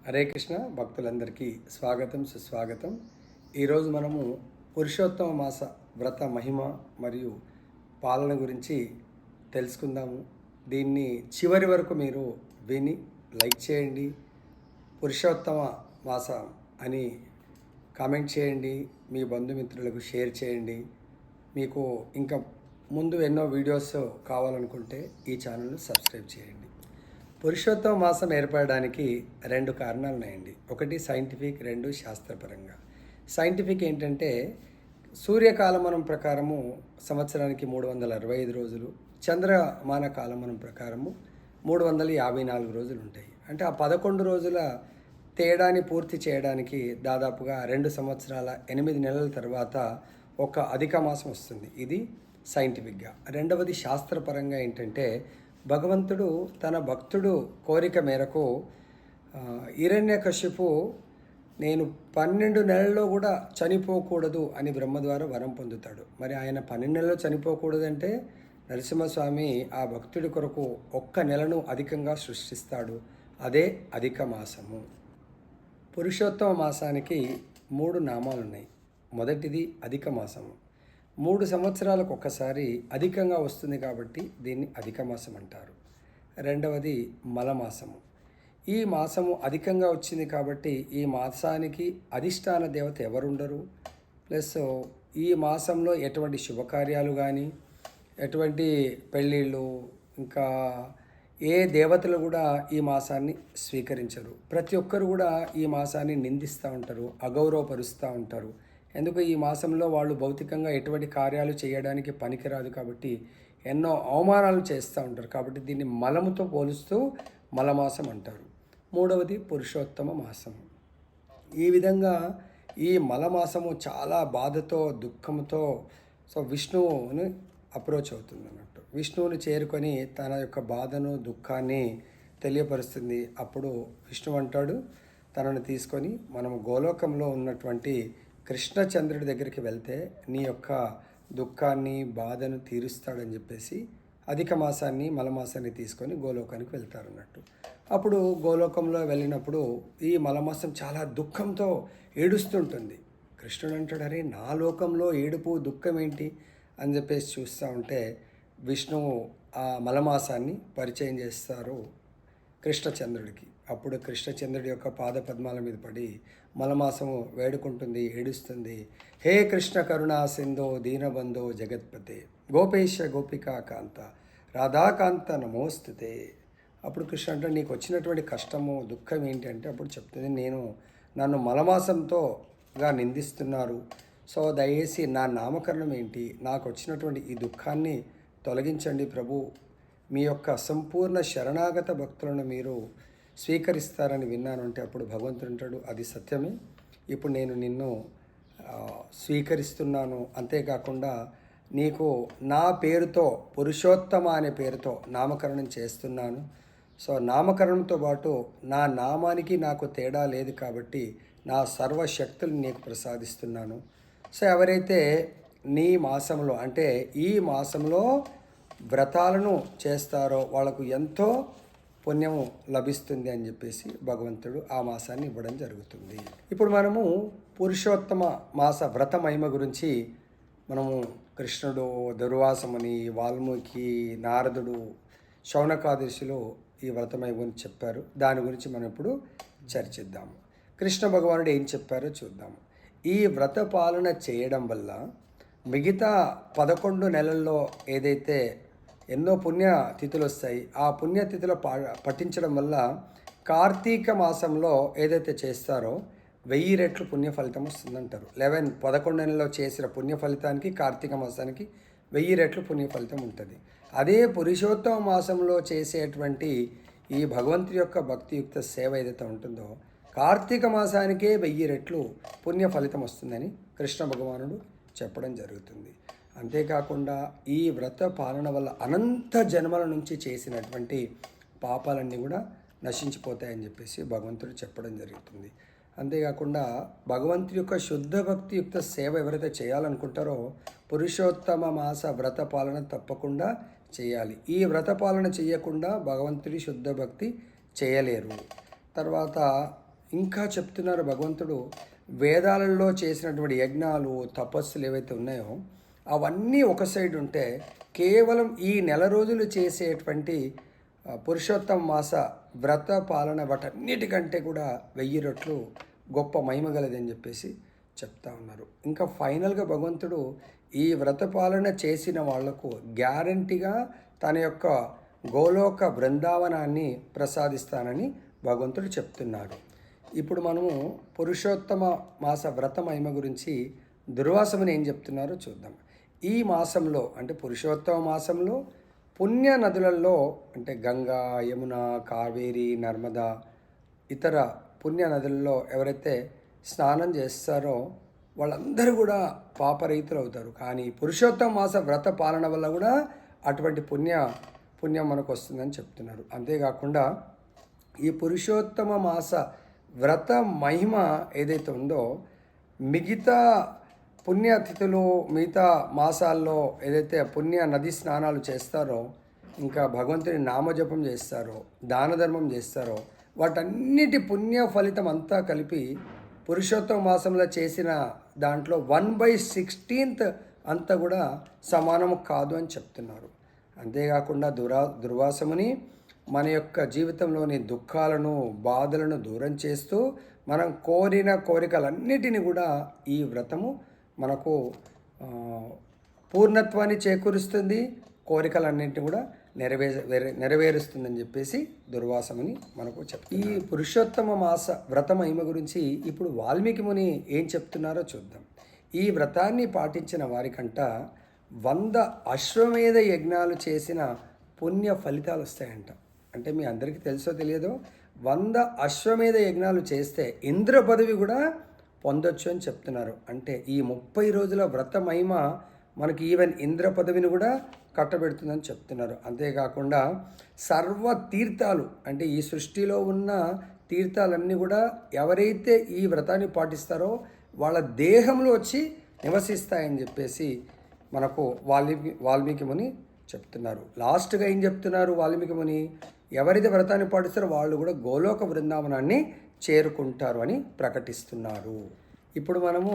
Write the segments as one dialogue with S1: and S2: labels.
S1: హరే కృష్ణ భక్తులందరికీ స్వాగతం సుస్వాగతం. ఈరోజు మనము పురుషోత్తమ మాస వ్రత మహిమ మరియు పాలన గురించి తెలుసుకుందాము. దీన్ని చివరి వరకు మీరు విని లైక్ చేయండి, పురుషోత్తమ మాసం అని కామెంట్ చేయండి, మీ బంధుమిత్రులకు షేర్ చేయండి. మీకు ఇంకా ముందు ఎన్నో వీడియోస్ కావాలనుకుంటే ఈ ఛానల్ను సబ్స్క్రైబ్ చేయండి. పురుషోత్తమ మాసం ఏర్పడడానికి రెండు కారణాలు ఉన్నాయండి. ఒకటి సైంటిఫిక్, రెండు శాస్త్రపరంగా. సైంటిఫిక్ ఏంటంటే సూర్యకాలమానం ప్రకారము సంవత్సరానికి 365 రోజులు, చంద్రమాన కాలమానం ప్రకారము 354 రోజులు ఉంటాయి. అంటే ఆ 11 రోజుల తేడాని పూర్తి చేయడానికి దాదాపుగా 2 సంవత్సరాల 8 నెలల తర్వాత ఒక అధిక మాసం వస్తుంది. ఇది సైంటిఫిక్గా. రెండవది శాస్త్రపరంగా ఏంటంటే భగవంతుడు తన భక్తుడు కోరిక మేరకు హిరణ్యకశిపు నేను 12 నెలల్లో కూడా చనిపోకూడదు అని బ్రహ్మ ద్వారా వరం పొందుతాడు. మరి ఆయన 12 నెలల్లో చనిపోకూడదంటే నరసింహస్వామి ఆ భక్తుడి కొరకు 1 నెలను అధికంగా సృష్టిస్తాడు. అదే అధిక మాసము. పురుషోత్తమ మాసానికి 3 నామాలు ఉన్నాయి. మొదటిది అధిక మాసము. 3 సంవత్సరాలకు ఒకసారి అధికంగా వస్తుంది కాబట్టి దీన్ని అధిక మాసం అంటారు. రెండవది మలమాసము. ఈ మాసము అధికంగా వచ్చింది కాబట్టి ఈ మాసానికి అధిష్టాన దేవత ఎవరుండరు. ప్లస్ ఈ మాసంలో ఎటువంటి శుభకార్యాలు కానీ, ఎటువంటి పెళ్ళిళ్ళు, ఇంకా ఏ దేవతలు కూడా ఈ మాసాన్ని స్వీకరించరు. ప్రతి ఒక్కరు కూడా ఈ మాసాన్ని నిందిస్తూ ఉంటారు, అగౌరవపరుస్తూ ఉంటారు. ఎందుకు ఈ మాసంలో వాళ్ళు భౌతికంగా ఎటువంటి కార్యాలు చేయడానికి పనికిరాదు కాబట్టి ఎన్నో అవమానాలు చేస్తూ ఉంటారు. కాబట్టి దీన్ని మలముతో పోలుస్తూ మలమాసం అంటారు. మూడవది పురుషోత్తమ మాసము. ఈ విధంగా ఈ మలమాసము చాలా బాధతో, దుఃఖంతో విష్ణువుని అప్రోచ్ అవుతుంది అన్నట్టు. విష్ణువుని చేరుకొని తన యొక్క బాధను, దుఃఖాన్ని తెలియపరుస్తుంది. అప్పుడు విష్ణువు అంటాడు, తనను తీసుకొని మనము గోలోకంలో ఉన్నటువంటి కృష్ణచంద్రుడి దగ్గరికి వెళ్తే నీ యొక్క దుఃఖాన్ని, బాధను తీరుస్తాడని చెప్పేసి అధిక మాసాన్ని, మలమాసాన్ని తీసుకొని గోలోకానికి వెళ్తారు అన్నట్టు. అప్పుడు గోలోకంలో వెళ్ళినప్పుడు ఈ మలమాసం చాలా దుఃఖంతో ఏడుస్తుంటుంది. కృష్ణుడు అంటాడు, అరే నా లోకంలో ఏడుపు, దుఃఖం ఏంటి అని చెప్పేసి చూస్తూ ఉంటే విష్ణువు ఆ మలమాసాన్ని పరిచయం చేస్తారు కృష్ణచంద్రుడికి. అప్పుడు కృష్ణచంద్రుడి యొక్క పాద పద్మాల మీద పడి మలమాసము వేడుకుంటుంది, ఏడుస్తుంది. హే కృష్ణ కరుణా సింధో దీనబంధో జగత్పతే గోపేశ గోపికా కాంత రాధాకాంత నమోస్తుతే. అప్పుడు కృష్ణ అంటే నీకు వచ్చినటువంటి కష్టము, దుఃఖం ఏంటి అంటే అప్పుడు చెప్తుంది, నన్ను మలమాసంతోగా నిందిస్తున్నారు. సో దయచేసి నా నామకరణం ఏంటి, నాకు వచ్చినటువంటి ఈ దుఃఖాన్ని తొలగించండి ప్రభు. మీ యొక్క సంపూర్ణ శరణాగత భక్తులను మీరు స్వీకరిస్తారని విన్నాను అంటే అప్పుడు భగవంతుడు అంటాడు, అది సత్యమే, ఇప్పుడు నేను నిన్ను స్వీకరిస్తున్నాను. అంతేకాకుండా నీకు నా పేరుతో, పురుషోత్తమ అనే పేరుతో నామకరణం చేస్తున్నాను. సో నామకరణంతో పాటు నా నామానికి నాకు తేడా లేదు కాబట్టి నా సర్వశక్తులు నీకు ప్రసాదిస్తున్నాను. సో ఎవరైతే నీ మాసంలో అంటే ఈ మాసంలో వ్రతాలను చేస్తారో వాళ్ళకు ఎంతో పుణ్యము లభిస్తుంది అని చెప్పేసి భగవంతుడు ఆ మాసాన్ని ఇవ్వడం జరుగుతుంది. ఇప్పుడు మనము పురుషోత్తమ మాస వ్రత మహిమ గురించి మనము కృష్ణుడు, దుర్వాసముని, వాల్మీకి, నారదుడు, శౌనకాదర్శులు ఈ వ్రత మహిమ గురించి చెప్పారు. దాని గురించి మనం ఇప్పుడు చర్చిద్దాము. కృష్ణ భగవానుడు ఏం చెప్పారో చూద్దాము. ఈ వ్రత పాలన చేయడం వల్ల మిగతా 11 నెలల్లో ఏదైతే ఎన్నో పుణ్యతిథులు వస్తాయి, ఆ పుణ్యతిథులు పఠించడం వల్ల కార్తీక మాసంలో ఏదైతే చేస్తారో 1000 రెట్లు పుణ్య ఫలితం వస్తుందంటారు. 11 నెలల్లో చేసిన పుణ్య ఫలితానికి కార్తీక మాసానికి 1000 రెట్లు పుణ్య ఫలితం ఉంటుంది. అదే పురుషోత్తమ మాసంలో చేసేటువంటి ఈ భగవంతుడి యొక్క భక్తియుక్త సేవ ఏదైతే ఉంటుందో కార్తీక మాసానికే 1000 రెట్లు పుణ్య ఫలితం వస్తుందని కృష్ణ భగవానుడు చెప్పడం జరుగుతుంది. అంతేకాకుండా ఈ వ్రత పాలన వల్ల అనంత జన్మల నుంచి చేసినటువంటి పాపాలన్నీ కూడా నశించిపోతాయని చెప్పేసి భగవంతుడు చెప్పడం జరుగుతుంది. అంతేకాకుండా భగవంతుడి యొక్క శుద్ధ భక్తియుక్త సేవ ఎవరైతే చేయాలనుకుంటారో పురుషోత్తమ మాస వ్రత పాలన తప్పకుండా చేయాలి. ఈ వ్రత పాలన చేయకుండా భగవంతుడి శుద్ధ భక్తి చేయలేరు. తర్వాత ఇంకా చెప్తున్నారు భగవంతుడు, వేదాలలో చేసినటువంటి యజ్ఞాలు తపస్సులు ఏవైతే ఉన్నాయో అవన్నీ ఒక సైడ్ ఉంటే కేవలం ఈ నెల రోజులు చేసేటువంటి పురుషోత్తమ మాస వ్రత పాలన వాటన్నిటికంటే కూడా 1000 రెట్లు గొప్ప మహిమ గలదని చెప్పేసి చెప్తా ఉన్నారు. ఇంకా ఫైనల్గా భగవంతుడు ఈ వ్రత పాలన చేసిన వాళ్లకు గ్యారంటీగా తన యొక్క గోలోక బృందావనాన్ని ప్రసాదిస్తానని భగవంతుడు చెప్తున్నాడు. ఇప్పుడు మనము పురుషోత్తమ మాస వ్రత మహిమ గురించి దుర్వాసముని ఏం చెప్తున్నారో చూద్దాం. ఈ మాసంలో అంటే పురుషోత్తమ మాసంలో పుణ్య నదులలో అంటే గంగా, యమున, కావేరి, నర్మదా ఇతర పుణ్య నదులలో ఎవరైతే స్నానం చేస్తారో వాళ్ళందరూ కూడా పాపరహితులు అవుతారు. కానీ పురుషోత్తమ మాస వ్రత పాలన వల్ల కూడా అటువంటి పుణ్యం మనకు వస్తుందని చెప్తున్నారు. అంతేకాకుండా ఈ పురుషోత్తమ మాస వ్రత మహిమ ఏదైతే ఉందో మిగతా పుణ్యతిథులు మిగతా మాసాల్లో ఏదైతే పుణ్య నది స్నానాలు చేస్తారో, ఇంకా భగవంతుని నామజపం చేస్తారో, దాన ధర్మం చేస్తారో వాటన్నిటి పుణ్య ఫలితం అంతా కలిపి పురుషోత్తమ మాసంలో చేసిన దాంట్లో 1/16 అంతా కూడా సమానము కాదు అని చెప్తున్నారు. అంతేకాకుండా దుర్వాసముని మన యొక్క జీవితంలోని దుఃఖాలను, బాధలను దూరం చేస్తూ మనం కోరిన కోరికలన్నిటినీ కూడా ఈ వ్రతము మనకు పూర్ణత్వాన్ని చేకూరుస్తుంది, కోరికలన్నింటినీ కూడా నెరవేరుస్తుందని చెప్పేసి దుర్వాసముని మనకు చెప్తారు. ఈ పురుషోత్తమ మాస వ్రత మహిమ గురించి ఇప్పుడు వాల్మీకి ముని ఏం చెప్తున్నారో చూద్దాం. ఈ వ్రతాన్ని పాటించిన వారికంట 100 అశ్వమేధ యజ్ఞాలు చేసిన పుణ్య ఫలితాలు వస్తాయంట. అంటే మీ అందరికీ తెలుసో తెలియదో 100 అశ్వమేధ యజ్ఞాలు చేస్తే ఇంద్ర పదవి కూడా పొందొచ్చు అని చెప్తున్నారు. అంటే ఈ 30 రోజుల వ్రత మహిమ మనకి ఈవెన్ ఇంద్ర పదవిని కూడా కట్టబెడుతుందని చెప్తున్నారు. అంతేకాకుండా సర్వ తీర్థాలు అంటే ఈ సృష్టిలో ఉన్న తీర్థాలన్నీ కూడా ఎవరైతే ఈ వ్రతాన్ని పాటిస్తారో వాళ్ళ దేహంలో వచ్చి నివసిస్తాయని చెప్పేసి మనకు వాల్మీకి ముని చెప్తున్నారు. లాస్ట్గా ఏం చెప్తున్నారు వాల్మీకి ముని, ఎవరైతే వ్రతాన్ని పాటిస్తారో వాళ్ళు కూడా గోలోక బృందావనాన్ని చేరుకుంటారు అని ప్రకటిస్తున్నారు. ఇప్పుడు మనము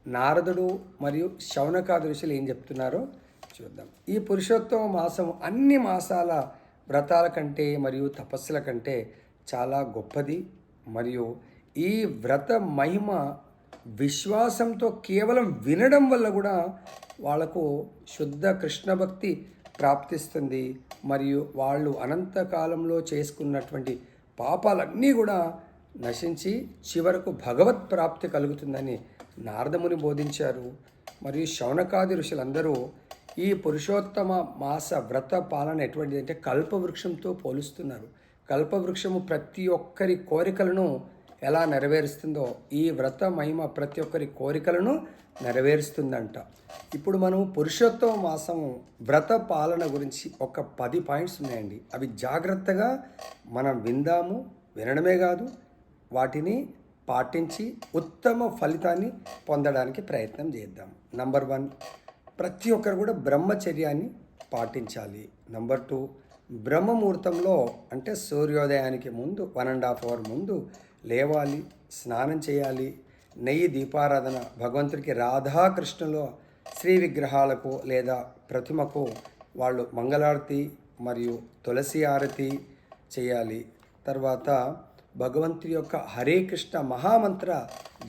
S1: నారదుడు మరియు శౌనకాది ఋషులు ఏం చెప్తున్నారో చూద్దాం. ఈ పురుషోత్తమ మాసం అన్ని మాసాల వ్రతాల కంటే మరియు తపస్సుల కంటే చాలా గొప్పది. మరియు ఈ వ్రత మహిమ విశ్వాసంతో కేవలం వినడం వల్ల కూడా వాళ్లకు శుద్ధ కృష్ణ భక్తి ప్రాప్తిస్తుంది. మరియు వాళ్ళు అనంతకాలంలో చేసుకున్నటువంటి పాపాలన్నీ కూడా నశించి చివరకు భగవత్ ప్రాప్తి కలుగుతుందని నారదముని బోధించారు. మరియు శౌనకాది ఋషులందరూ ఈ పురుషోత్తమ మాస వ్రత పాలన ఎటువంటిది అంటే కల్పవృక్షంతో పోలుస్తున్నారు. కల్పవృక్షము ప్రతి ఒక్కరి కోరికలను ఎలా నెరవేరుస్తుందో ఈ వ్రత మహిమ ప్రతి ఒక్కరి కోరికలను నెరవేరుస్తుందంట. ఇప్పుడు మనం పురుషోత్తమ మాసం వ్రత పాలన గురించి ఒక 10 పాయింట్స్ ఉన్నాయండి. అవి జాగ్రత్తగా మనం విందాము, వినడమే కాదు వాటిని పాటించి ఉత్తమ ఫలితాన్ని పొందడానికి ప్రయత్నం చేద్దాం. నంబర్ 1, ప్రతి ఒక్కరు కూడా బ్రహ్మచర్యాన్ని పాటించాలి. నంబర్ 2, బ్రహ్మముహూర్తంలో అంటే సూర్యోదయానికి ముందు 1.5 అవర్ ముందు లేవాలి, స్నానం చేయాలి, నెయ్యి దీపారాధన, భగవంతుడికి రాధాకృష్ణుల శ్రీ విగ్రహాలకు లేదా ప్రతిమకు వాళ్ళు మంగళారతి మరియు తులసి ఆరతి చేయాలి. తర్వాత భగవంతుడి యొక్క హరే కృష్ణ మహామంత్ర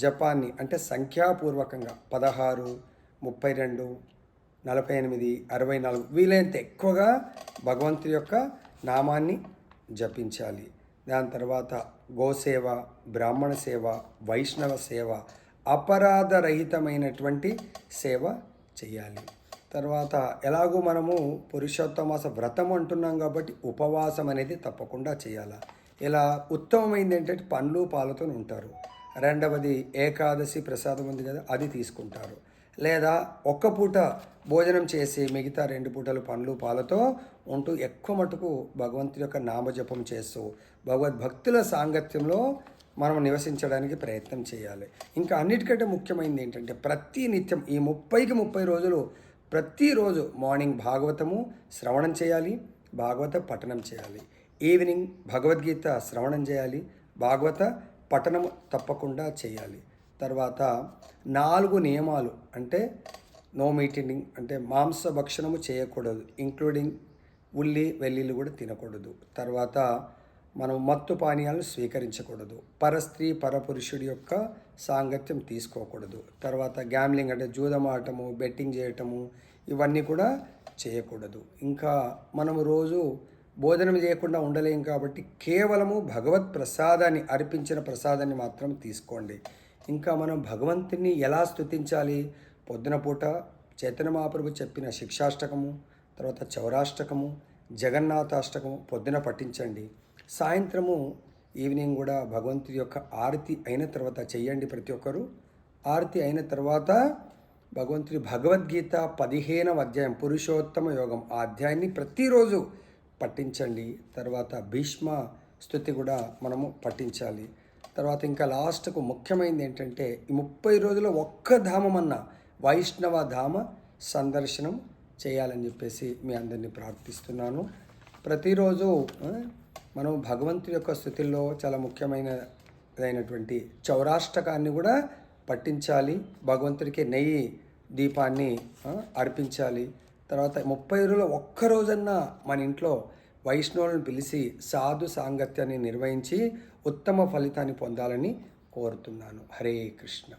S1: జపాన్ని అంటే సంఖ్యాపూర్వకంగా 16, 32, 48, 64 వీలైనంత ఎక్కువగా భగవంతుడి యొక్క నామాన్ని జపించాలి. దాని తర్వాత గోసేవ, బ్రాహ్మణ సేవ, వైష్ణవ సేవ, అపరాధరహితమైనటువంటి సేవ చేయాలి. తర్వాత ఎలాగో మనము పురుషోత్తమాస వ్రతం అంటున్నాం కాబట్టి ఉపవాసం అనేది తప్పకుండా చేయాలి. ఇలా ఉత్తమమైంది ఏంటంటే పండ్లు పాలతో ఉంటారు. రెండవది ఏకాదశి ప్రసాదం ఉంది కదా, అది తీసుకుంటారు. లేదా ఒక్క పూట భోజనం చేసి మిగతా 2 పూటలు పండ్లు పాలతో ఉంటూ ఎక్కువ మటుకు భగవంతుడి యొక్క నామజపం చేస్తూ భగవద్భక్తుల సాంగత్యంలో మనం నివసించడానికి ప్రయత్నం చేయాలి. ఇంకా అన్నిటికంటే ముఖ్యమైనది ఏంటంటే ప్రతి నిత్యం ఈ 30కి 30 రోజులు ప్రతిరోజు మార్నింగ్ భాగవతము శ్రవణం చేయాలి, భాగవత పఠనం చేయాలి. ఈవినింగ్ భగవద్గీత శ్రవణం చేయాలి, భాగవత పఠనము తప్పకుండా చేయాలి. తర్వాత 4 నియమాలు అంటే నో మీటింగ్ అంటే మాంసభక్షణము చేయకూడదు, ఇంక్లూడింగ్ ఉల్లి వెల్లుల్లి కూడా తినకూడదు. తర్వాత మనం మత్తు పానీయాలను స్వీకరించకూడదు, పరస్త్రీ పరపురుషుడి యొక్క సాంగత్యం తీసుకోకూడదు. తర్వాత గ్యామ్లింగ్ అంటే జూదమాటము, బెట్టింగ్ చేయటము ఇవన్నీ కూడా చేయకూడదు. ఇంకా మనము రోజు భోజనం చేయకుండా ఉండలేం కాబట్టి కేవలము భగవత్ ప్రసాదాన్ని అర్పించిన ప్రసాదాన్ని మాత్రం తీసుకోండి. ఇంకా మనం భగవంతుని ఎలా స్తుతించాలి? పొద్దున పూట చైతన్య మహాప్రభు చెప్పిన శిక్షాష్టకము, తర్వాత చౌరాష్టకము, జగన్నాథాష్టకము పొద్దున పఠించండి. సాయంత్రము ఈవినింగ్ కూడా భగవంతుడి యొక్క ఆరతి అయిన తర్వాత చెయ్యండి. ప్రతి ఒక్కరూ ఆరతి అయిన తర్వాత భగవంతుడి భగవద్గీత 15వ అధ్యాయం పురుషోత్తమ యోగం ఆ అధ్యాయాన్ని ప్రతిరోజు పఠించండి. తర్వాత భీష్మ స్తుతి కూడా మనము పఠించాలి. తర్వాత ఇంకా లాస్ట్కు ముఖ్యమైనది ఏంటంటే ఈ 30 రోజుల్లో ఒక్క ధామమన్నా వైష్ణవ ధామ సందర్శనం చేయాలని చెప్పేసి మీ అందరినీ ప్రార్థిస్తున్నాను. ప్రతిరోజు మనం భగవంతుడి యొక్క స్థుతిలో చాలా ముఖ్యమైనదైనటువంటి చౌరాష్టకాన్ని కూడా పఠించాలి. భగవంతుడికి నెయ్యి దీపాన్ని అర్పించాలి. తర్వాత 30 రోజుల్లో ఒక్కరోజన్నా మన ఇంట్లో వైష్ణవులను పిలిచి సాధు సాంగత్యాన్ని నిర్వహించి ఉత్తమ ఫలితాన్ని పొందాలని కోరుతున్నాను. హరే కృష్ణ.